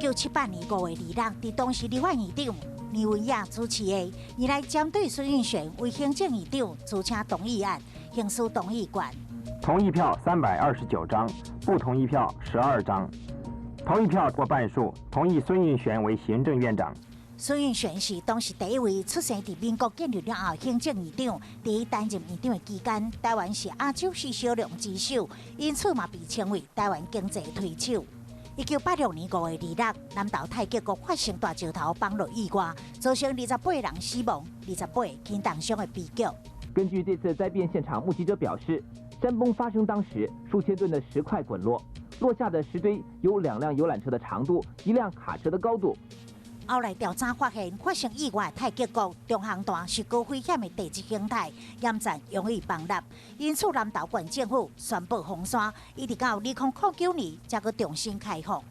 1978年5月2日，在当时立法院长倪文雅主持的原来针对孙运璇为行政院长自请动议案行使动议权。同意票329张，不同意票12张。同意票过半数，同意孙运璇为行政院长。孙运璇是当时第一位出生在民国建立了后行政院长。在伊担任院长的期间，台湾是亚洲四小龙之首，因此嘛被称为台湾经济推手。1986年5月2日，南投太极国发生大石头崩落意外，造成28人死亡、28轻重伤的悲剧。根据这次灾变现场目击者表示，山崩发生当时，数千吨的石块滚落，落下的石堆有2辆游览车的长度，1辆卡车的高度。后来调查发现，发生意外的太极国中航段是高危险的地质形态，严重容易崩塌，因此南投县政府宣布封山，一直到2009年才去重新开放。